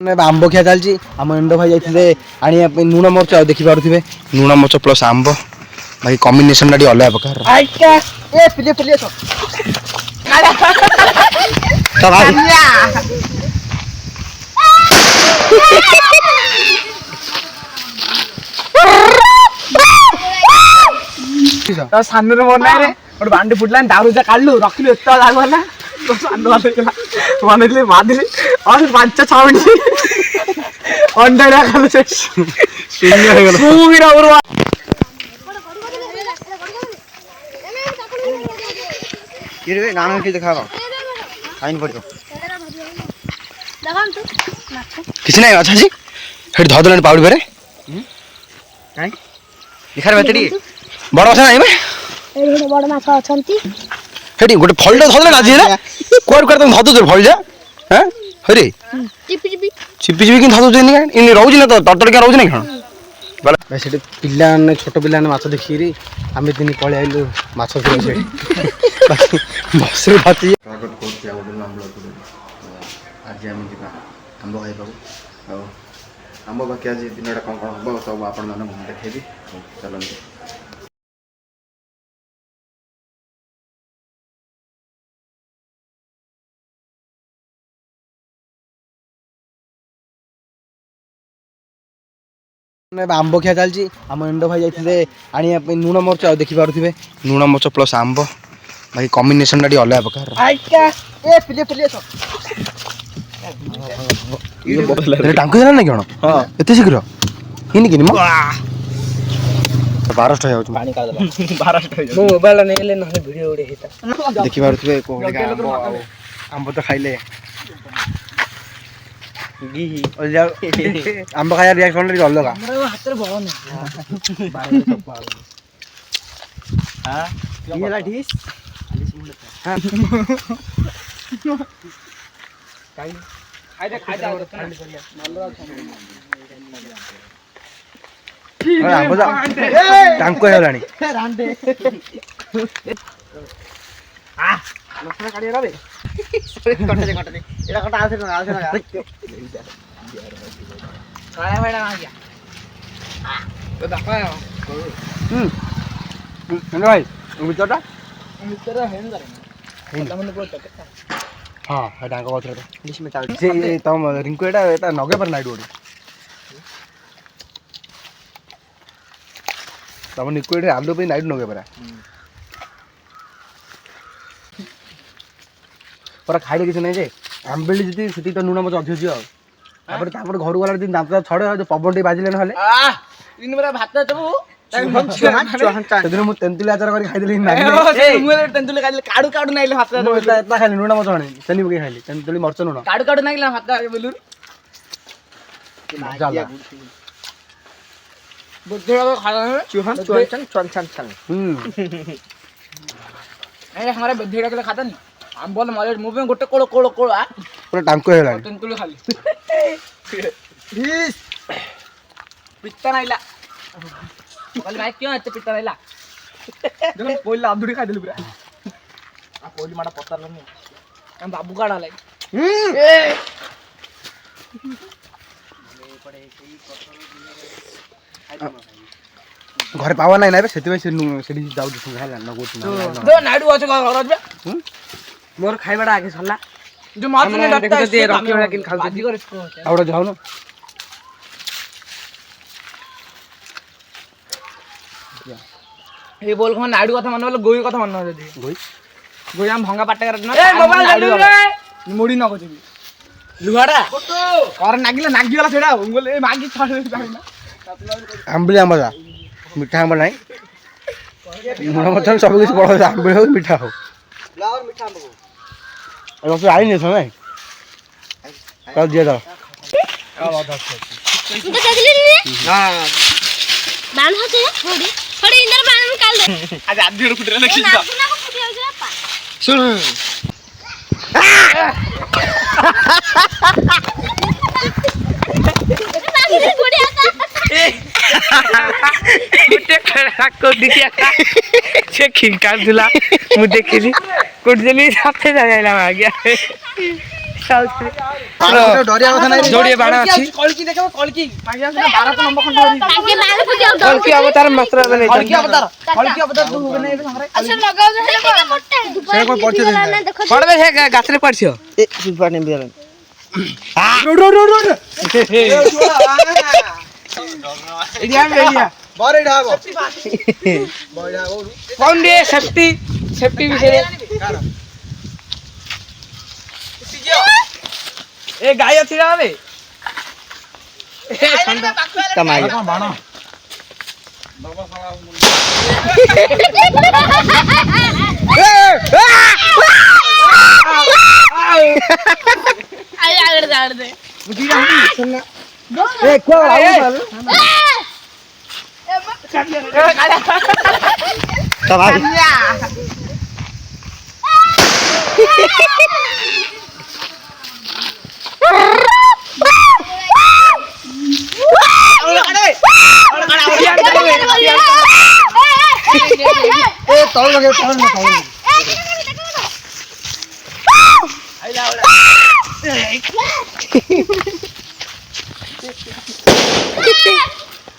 आंब खिया चलती आम इंड भाई जाते आने लुण मरच देखी पारे लुण मरच प्लस आंब भाई कॉम्बिनेशन टा अलग प्रकार सामने बना गोटे बांडी फुटला दारूजा काढलु रखिलु एत लागला बनइले बांधिली और 5-6 मिनट अंडा खालु गाना कि देखा फाइन पड़ो किसी ना अच्छा जी हेड धदलन पाउडी बेरे काई दिखार बेतडी बड़ अच्छा नहीं बे ए बड़ माछ अछंती हेडी गोटे फलटा धदलन आज ना कोर कर तुम धदु फल जा हैं हरे चिपी चिपी चिपी चिपी कि धदु जेनी इन रहउज ना तो तड़तड़ क्या रहउज नहीं खण भाई सेठी पिल्ला ने छोट पिल्ला ने माछ देखिरी आमे दिन पळे आइलु माछ खेल से बसरे भाती स्वागत करते आ ओडल आंबल आज आम जी आंब खाई पाबू आंब बाकी आज दिनटा कौन कौन हम सब आपण मैंने देखेबी चलते आंब खिया चलती आम इंड भाई जाते आने लुण मरच देखी पारे लुण मरच प्लस आंब भाई कॉम्बिनेशन टा अलग प्रकार टांग ना कौन एत शीघ्र कि 1200 मोबाइल वीडियो देखी पारे आंब तो खाइले आंब खाया रिएक्शन अलग भाई हाँ डांग तुम रिंकू एटा नगे पर नाइट गोड़ी तुम निको आलू पे नाइट नगे परा पर खाइले किसी नहीं जे आंबेली जी से तो लुण मत अधिक घर गला दिन दांत छड़े पवन टे बाजिले ना भात देबू सेदिन मु तेंतुली आचार कर खाइदेली तेंतुली खाइले काडू काडू नाइले भात एता खाइले लुण मत आने तेनी पके खाइले तेंतुली मरच लुण काडू काडू नाइले भात बोलू जाला बुद्धरा खाना चुहन चुहन चन चन चन ए हमारे बुद्धरा के खाता नहीं हम बोल मारे मुंह में गोटे कोलो कोलो कोलो आ पूरा टांको हेला तेंतुली खाली प्लीज पित्ता नाइला कल भाई क्यों इतने पित्ता नाइला देखो पोइला आंधुड़ी खा देली पूरा आ पोइली माडा पत्तर लनी हम बाबू काढा लाई घर पावा नहीं ना से जाऊ खाइला न दो नाडू अछि घर बे मोर खाइबाडा आगे सरला जो माछ ने लगता है रखी बड़ा किन खाउ जी कर आवड़ा जाऊ न ये बोल कोन नाडू कथा मन बोल गोई कथा मन जदी गोई गोई हम भंगा पाटे कर न ए मोबाइल दे मुड़ी न कोची लुगाडा कर नागिला नागी वाला छेडा बोल ए मागी छाड़ ना आंबली आंबा जा मिठा आंबा नहीं मुड़ा मत सब कुछ बड़ आंबली हो मिठा हो फ्लावर मिठा आंबा को अब आई नहीं समय कल दिया था तू तो चगली रे हां बाण होते थोड़ी थोड़ी इंदर बाण में काल दे आज आधी फुटरे लखी जा सुन गुटे खड़ा को दिया से खिंकार दिला मु देखिली कुछ जली साथे जायला आ गया ଡରିବା କଥା ନାହିଁ। ଯୋଡ଼ିଏ ବାଣ ଅଛି। କଳକି ଦେଖବ କଳକି 12 ନମ୍ବର ଖଣ୍ଡ ଧରି ତାକେ ବାଣ ଫୁଟି ଆଉ କଳକି ଅବତାର ମାତ୍ର ଏବେ ନେଇ କଳକି ଅବତାର ତୁ ହୁଏ ନାହିଁ ଏବେ ସାଙ୍ଗରେ ଆଚ୍ଛା ଲଗାଉ ହେଲେ ମୋଟା ସେ କଣ ପଡିଛି ଦେଖ ପଡବେ ସେ ଗାଛରେ ପଡିଛ। ଏ ସୁପା ନେବି ବରେଡା ହବ ବରେଡା ହବ କौन रे सेफ्टी सेफ्टी विषय ए गाय अछि रे बे कमाई बाण आगड़ दे ए को कमाई ए तळ लगे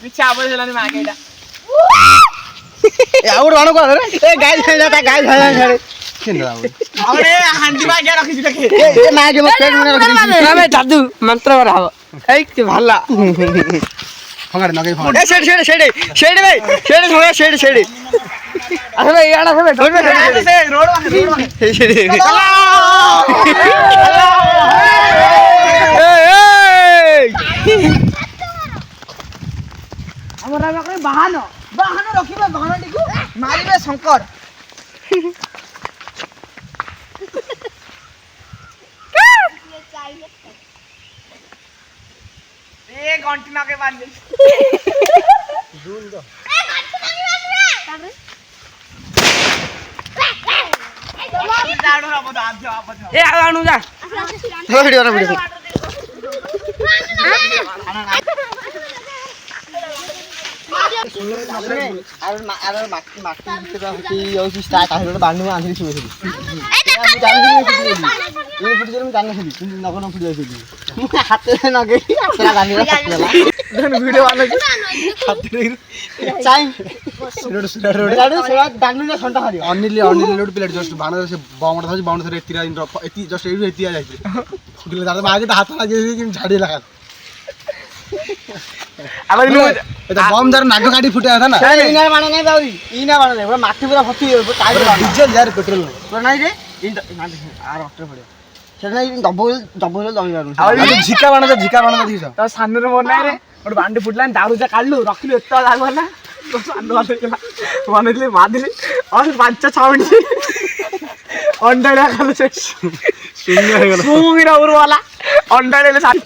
पीछे आवाज लाने में आ गया ए आउड बाण को रे ए गाय खाइ जाता गाय खाइ छाड़े किन आउड अरे हांडी में क्या रखी देखे ए ना के मो पेट में रख दी ना जादू मंत्र बरा हो ए के भला फंगाड़ नगे ए शेड भाई शेड थोड़ा शेड अरे भाई यार अरे ढोल में से रोड शेड हमरा में बाहन रखिबे बाहन टिकु मारिबे शंकर ए घंटी ना के बांध दे दून दो ए आनु जा वीडियो ना वीडियो अरे माटी माटी होती होती स्टार्ट आहिलो बांधु आंधी छुए थी ये फुट जरूर जान थी तुम नगन फुट जाई हाथ नगे तेरा गानी वीडियो वाला हाथ चाइ रोड सेवा दानु ना संटा हरियो अनिल लोड प्लेट जस्ट बाण से बमड था बाउंड से एतिरा दिन एति जस्ट एतिया जाई फुटले दादा मागे हाथ लागे कि झाड़ी लगा अब এটা বম দার নাগ গাড়ি ফুটে আছে না ইনা বানা নাই বাউরি ইনা বানা নাই পুরো মাটি পুরো ভর্তি ডিজেল যার পেট্রোল পুরো নাই রে আর অক্টর পড়ে সেটা নাই ডবল দমি মারু আর ঝিকা বানা দিছ তো সানরে মন নাই রে ওটা বান্ডি ফুটলান দারু যা কাটলু রখিলু এত লাগব না তো সান वाले केला বনেলে মাদিলে আর 5-6 মিনিট অন্ডাড়া খালো শেষ শূন্য হয়ে গেল সুমিরা উরওয়ালা অন্ডাড়েলে সান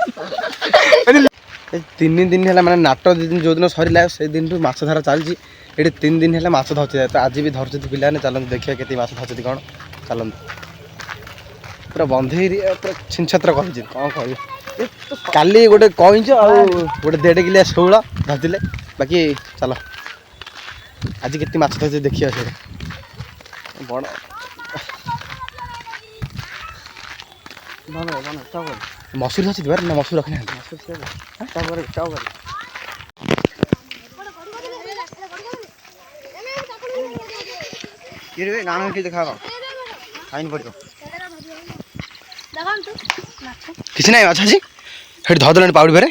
3 दिन है मैंने नाट जो दिन सरला से दिन माछ धरा चलती ये 3 दिन है माछ धरती तो आज भी धरती पिला चलते देखिए के माछ धरती कौन चलते पूरा बंधे पूरा छिनछत्र कौन कह काली गोटे कईच गोटे 1.5 किलिया शौल धरते बाकी चल आज के माछ धरती देखिए बड़ मसूर धरती ना मसूर रखना गाना देखा फाइन पड़ो किसी ना अच्छा जी हेट धरदे पाउडी फेरे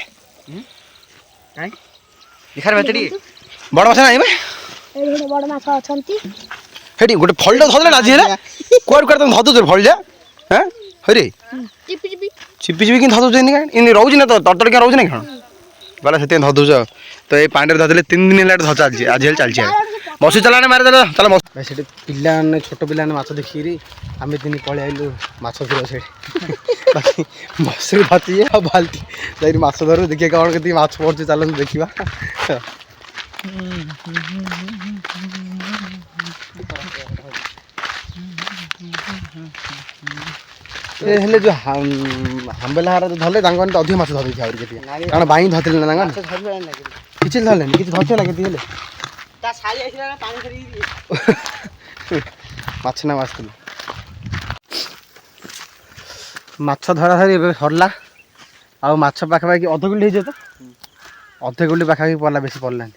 देखार बेचड़ी बड़ माछ ना बड़ माछ अछंती हेटी गोटे फलटा धरले आज हेला कोर कोर तुम धदु फल जा हैं हरे चिपी कि धदु इन रोज ना तो तड़तड़ क्या रोज ना कौन बोला से धदु तो ये पानी धरदे 3 दिन है धर चलती आज हेल चलती मसू चलाने मारे चल भाई से पिला छोट पिला माछ देखिरी आम दिन पलि आइलु माछ धर से बाकी मसूर भाती बाल्टी जाइए माछ धरू देखिए कौन के माछ पड़े चलते देखा हेले जो हाम्बेलाहार धरले तो अधिक माछ धरी कारण बाई धरते ना किसी धरले कि धरते ना कि माछ ना माछ ମାଛ ଧରା ଧରି ଏବେ ସରିଲା। ଆଉ ମାଛ ପାଖାପାଖି ଅଧ ଗୁଣ୍ଠି ହେଇଯିବ ତ ଅଧ ଗୁଣ୍ଠି ପାଖାପାଖି ପଡ଼ିଲା, ବେଶୀ ପଡ଼ିଲାନି।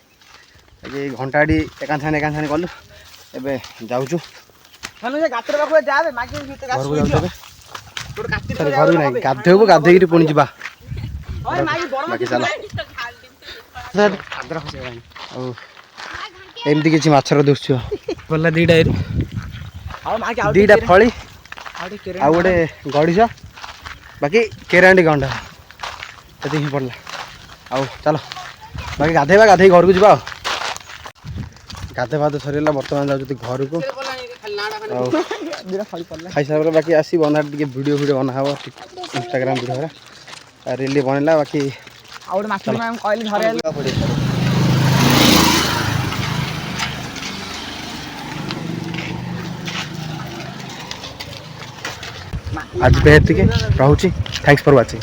ଏବେ ଘଣ୍ଟାଟି ଏକାନ୍ଥାନେ ଗଲୁ। ଏବେ ଯାଉଛୁ ଗାତରେ ପାଖକୁ ଯାବେ ମାଗି ଘରକୁ ଯାଉଛୁ ଏବେ। ସରି ଘରକୁ ନାହିଁ, ଗାଧୋଇବୁ, ଗାଧୋଇକିରି ପୁଣି ଯିବା। ବାକି ଚାଲ। ଆଉ ଏମିତି କିଛି ମାଛର ଦୃଶ୍ୟ ଗଲା। ଦିଟା ଫଳି ଆଉ ଗୋଟେ ଗଡ଼ିଶ, ବାକି କେରାଣ୍ଡି ଗଣ୍ଡା, ଏତିକି ପଡ଼ିଲା। ଆଉ ଚାଲ ବାକି ଗାଧୋଇବା, ଗାଧୋଇ ଘରକୁ ଯିବା। ଆଉ ଗାଧୋଇ ପାଧୋଇ ସରିଗଲା, ବର୍ତ୍ତମାନ ଯାଉଛନ୍ତି ଘରକୁ। ଆଉ ଖାଇସାରିଲା ପରେ ବାକି ଆସି ବନ୍ଧାରେ ଟିକେ ଭିଡ଼ିଓ ବନା ହେବ, ଇନଷ୍ଟାଗ୍ରାମ ଭିଡ଼ିଓ ରିଲ୍ ବନେଇଲା। ବାକି ଆଉ ଗୋଟେ ମାଛ କହିଲି ଧରେ आज पे एतिके रहुची। Thanks for watching.